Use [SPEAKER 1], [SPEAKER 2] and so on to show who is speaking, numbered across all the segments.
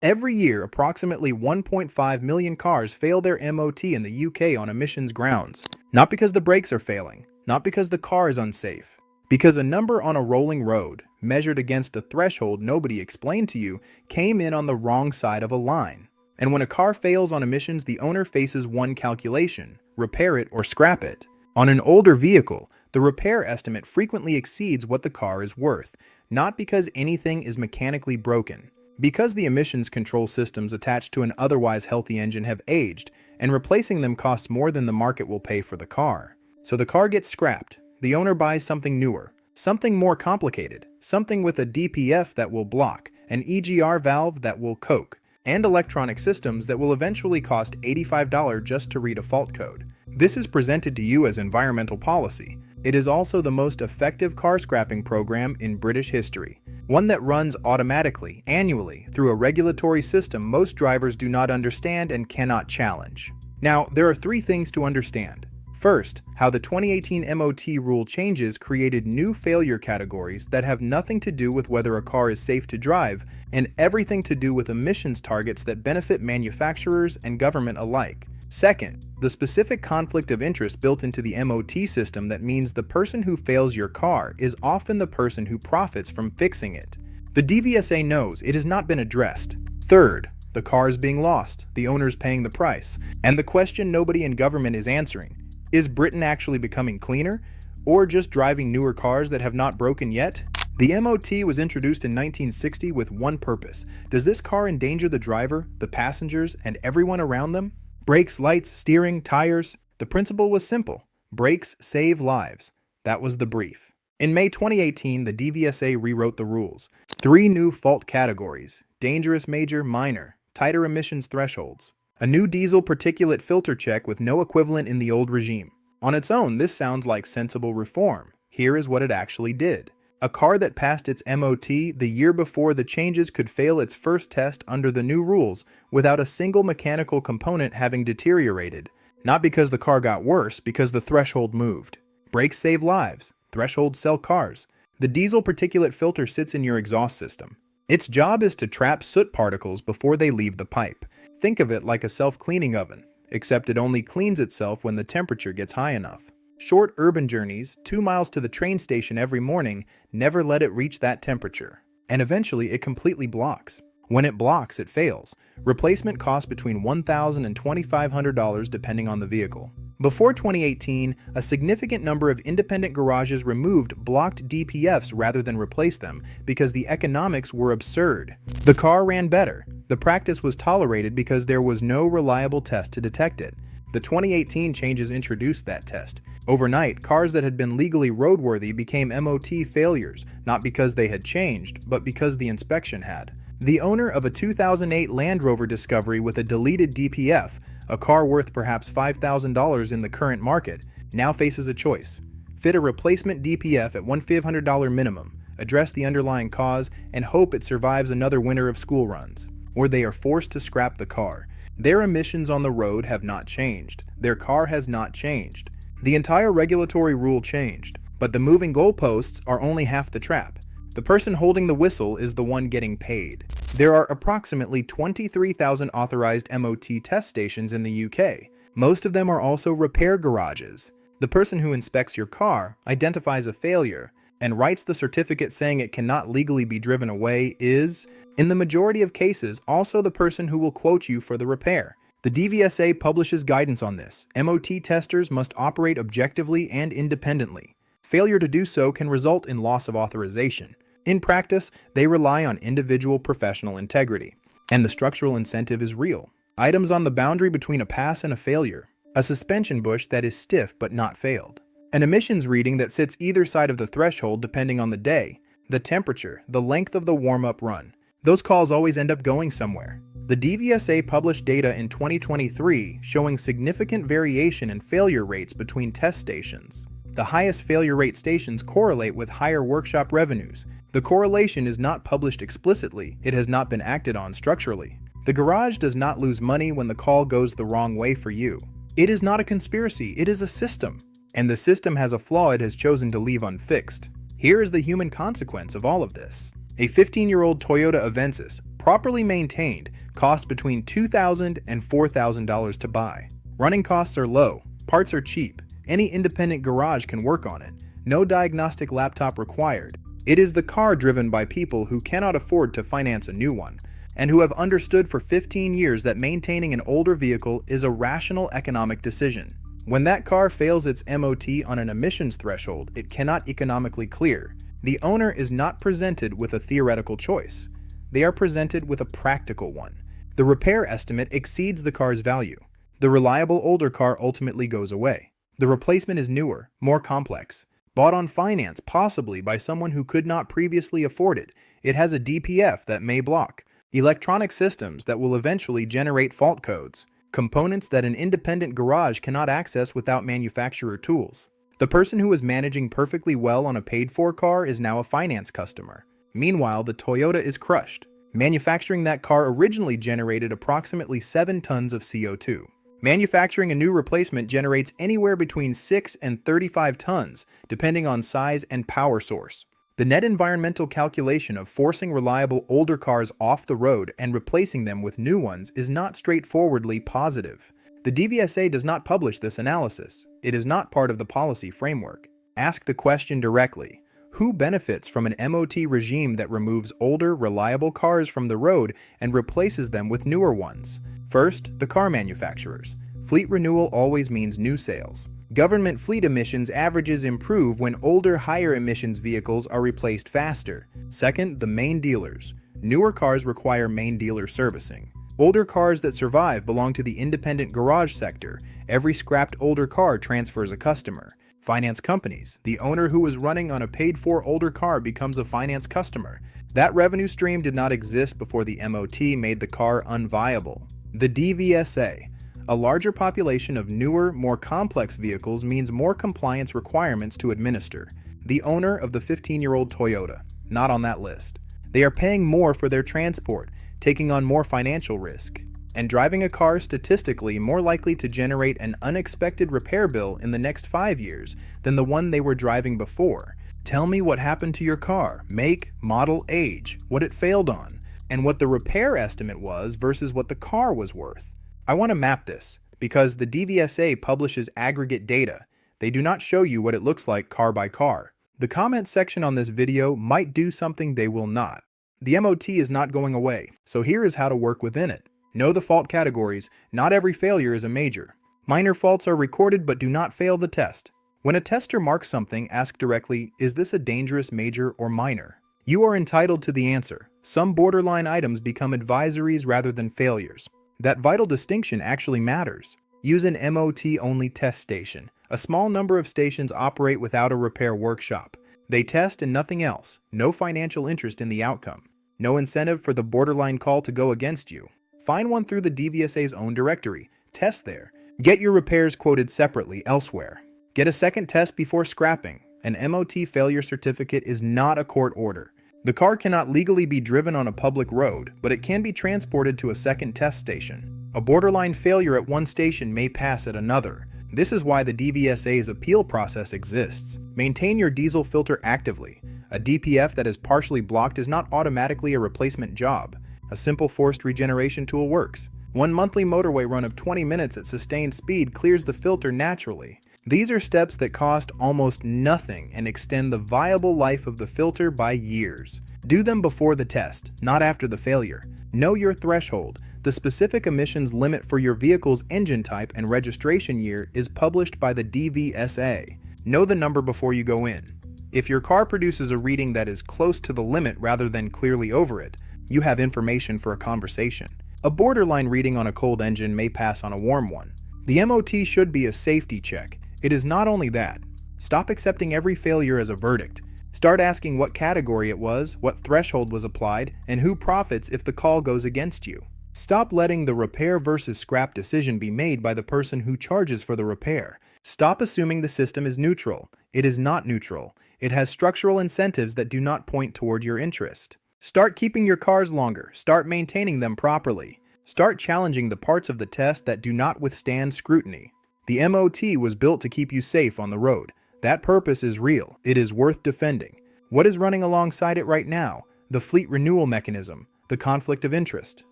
[SPEAKER 1] Every year, approximately 1.5 million cars fail their MOT in the UK on emissions grounds. Not because the brakes are failing, not because the car is unsafe, because a number on a rolling road, measured against a threshold nobody explained to you, came in on the wrong side of a line. And when a car fails on emissions, the owner faces one calculation: repair it or scrap it. On an older vehicle, the repair estimate frequently exceeds what the car is worth, not because anything is mechanically broken, because the emissions control systems attached to an otherwise healthy engine have aged, and replacing them costs more than the market will pay for the car. So the car gets scrapped. The owner buys something newer, something more complicated, something with a DPF that will block, an EGR valve that will coke, and electronic systems that will eventually cost $85 just to read a fault code. This is presented to you as environmental policy. It is also the most effective car scrapping program in British history, one that runs automatically, annually, through a regulatory system most drivers do not understand and cannot challenge. Now, there are three things to understand. First, how the 2018 MOT rule changes created new failure categories that have nothing to do with whether a car is safe to drive, and everything to do with emissions targets that benefit manufacturers and government alike. Second, the specific conflict of interest built into the MOT system that means the person who fails your car is often the person who profits from fixing it. The DVSA knows it has not been addressed. Third, the car is being lost, the owner's paying the price, and the question nobody in government is answering: is Britain actually becoming cleaner, or just driving newer cars that have not broken yet? The MOT was introduced in 1960 with one purpose: does this car endanger the driver, the passengers, and everyone around them? Brakes, lights, steering, tires. The principle was simple: brakes save lives. That was the brief. In May 2018, the DVSA rewrote the rules. 3 new fault categories: dangerous, major, minor, tighter emissions thresholds, a new diesel particulate filter check with no equivalent in the old regime. On its own, this sounds like sensible reform. Here is what it actually did. A car that passed its MOT the year before the changes could fail its first test under the new rules without a single mechanical component having deteriorated. Not because the car got worse, because the threshold moved. Brakes save lives. Thresholds sell cars. The diesel particulate filter sits in your exhaust system. Its job is to trap soot particles before they leave the pipe. Think of it like a self-cleaning oven, except it only cleans itself when the temperature gets high enough. Short urban journeys, 2 miles to the train station every morning, never let it reach that temperature. And eventually it completely blocks. When it blocks, it fails. Replacement costs between $1,000 and $2,500 depending on the vehicle. Before 2018, a significant number of independent garages removed blocked DPFs rather than replace them because the economics were absurd. The car ran better. The practice was tolerated because there was no reliable test to detect it. The 2018 changes introduced that test. Overnight, cars that had been legally roadworthy became MOT failures, not because they had changed, but because the inspection had. The owner of a 2008 Land Rover Discovery with a deleted DPF, a car worth perhaps $5,000 in the current market, now faces a choice: fit a replacement DPF at $1,500 minimum, address the underlying cause, and hope it survives another winter of school runs. Or they are forced to scrap the car. Their emissions on the road have not changed. Their car has not changed. The entire regulatory rule changed, but the moving goalposts are only half the trap. The person holding the whistle is the one getting paid. There are approximately 23,000 authorized MOT test stations in the UK. Most of them are also repair garages. The person who inspects your car, identifies a failure, and writes the certificate saying it cannot legally be driven away is, in the majority of cases, also the person who will quote you for the repair. The DVSA publishes guidance on this. MOT testers must operate objectively and independently. Failure to do so can result in loss of authorization. In practice, they rely on individual professional integrity, and the structural incentive is real. Items on the boundary between a pass and a failure. A suspension bush that is stiff but not failed. An emissions reading that sits either side of the threshold depending on the day, the temperature, the length of the warm-up run. Those calls always end up going somewhere. The DVSA published data in 2023 showing significant variation in failure rates between test stations. The highest failure rate stations correlate with higher workshop revenues. The correlation is not published explicitly, it has not been acted on structurally. The garage does not lose money when the call goes the wrong way for you. It is not a conspiracy, it is a system. And the system has a flaw it has chosen to leave unfixed. Here is the human consequence of all of this. A 15-year-old Toyota Avensis, properly maintained, cost between $2,000 and $4,000 to buy. Running costs are low, parts are cheap, any independent garage can work on it, no diagnostic laptop required. It is the car driven by people who cannot afford to finance a new one, and who have understood for 15 years that maintaining an older vehicle is a rational economic decision. When that car fails its MOT on an emissions threshold it cannot economically clear, the owner is not presented with a theoretical choice. They are presented with a practical one. The repair estimate exceeds the car's value. The reliable older car ultimately goes away. The replacement is newer, more complex, bought on finance, possibly by someone who could not previously afford it. It has a DPF that may block, electronic systems that will eventually generate fault codes, components that an independent garage cannot access without manufacturer tools. The person who was managing perfectly well on a paid-for car is now a finance customer. Meanwhile, the Toyota is crushed. Manufacturing that car originally generated approximately 7 tons of CO2. Manufacturing a new replacement generates anywhere between 6 and 35 tons, depending on size and power source. The net environmental calculation of forcing reliable older cars off the road and replacing them with new ones is not straightforwardly positive. The DVSA does not publish this analysis. It is not part of the policy framework. Ask the question directly. Who benefits from an MOT regime that removes older, reliable cars from the road and replaces them with newer ones? First, the car manufacturers. Fleet renewal always means new sales. Government fleet emissions averages improve when older, higher emissions vehicles are replaced faster. Second, the main dealers. Newer cars require main dealer servicing. Older cars that survive belong to the independent garage sector. Every scrapped older car transfers a customer. Finance companies. The owner who was running on a paid-for older car becomes a finance customer. That revenue stream did not exist before the MOT made the car unviable. The DVSA. A larger population of newer, more complex vehicles means more compliance requirements to administer. The owner of the 15-year-old Toyota, not on that list. They are paying more for their transport, taking on more financial risk, and driving a car statistically more likely to generate an unexpected repair bill in the next 5 years than the one they were driving before. Tell me what happened to your car, make, model, age, what it failed on, and what the repair estimate was versus what the car was worth. I want to map this because the DVSA publishes aggregate data. They do not show you what it looks like car by car. The comment section on this video might do something they will not. The MOT is not going away, so here is how to work within it. Know the fault categories. Not every failure is a major. Minor faults are recorded but do not fail the test. When a tester marks something, ask directly, is this a dangerous, major, or minor? You are entitled to the answer. Some borderline items become advisories rather than failures. That vital distinction actually matters. Use an MOT-only test station. A small number of stations operate without a repair workshop. They test and nothing else. No financial interest in the outcome. No incentive for the borderline call to go against you. Find one through the DVSA's own directory. Test there. Get your repairs quoted separately elsewhere. Get a second test before scrapping. An MOT failure certificate is not a court order. The car cannot legally be driven on a public road, but it can be transported to a second test station. A borderline failure at one station may pass at another. This is why the DVSA's appeal process exists. Maintain your diesel filter actively. A DPF that is partially blocked is not automatically a replacement job. A simple forced regeneration tool works. One monthly motorway run of 20 minutes at sustained speed clears the filter naturally. These are steps that cost almost nothing and extend the viable life of the filter by years. Do them before the test, not after the failure. Know your threshold. The specific emissions limit for your vehicle's engine type and registration year is published by the DVSA. Know the number before you go in. If your car produces a reading that is close to the limit rather than clearly over it, you have information for a conversation. A borderline reading on a cold engine may pass on a warm one. The MOT should be a safety check. It is not only that. Stop accepting every failure as a verdict. Start asking what category it was, what threshold was applied, and who profits if the call goes against you. Stop letting the repair versus scrap decision be made by the person who charges for the repair. Stop assuming the system is neutral. It is not neutral. It has structural incentives that do not point toward your interest. Start keeping your cars longer. Start maintaining them properly. Start challenging the parts of the test that do not withstand scrutiny. The MOT was built to keep you safe on the road. That purpose is real. It is worth defending. What is running alongside it right now? The fleet renewal mechanism. The conflict of interest.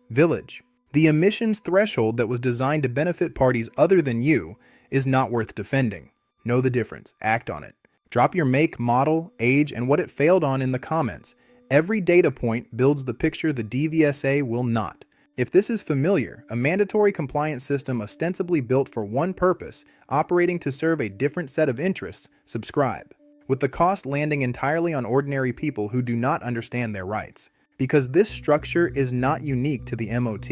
[SPEAKER 1] Village. The emissions threshold that was designed to benefit parties other than you is not worth defending. Know the difference. Act on it. Drop your make, model, age, and what it failed on in the comments. Every data point builds the picture the DVSA will not. If this is familiar, a mandatory compliance system ostensibly built for one purpose, operating to serve a different set of interests, subscribe. With the cost landing entirely on ordinary people who do not understand their rights. Because this structure is not unique to the MOT,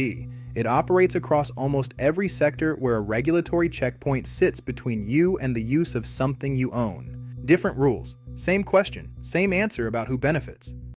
[SPEAKER 1] it operates across almost every sector where a regulatory checkpoint sits between you and the use of something you own. Different rules, same question, same answer about who benefits.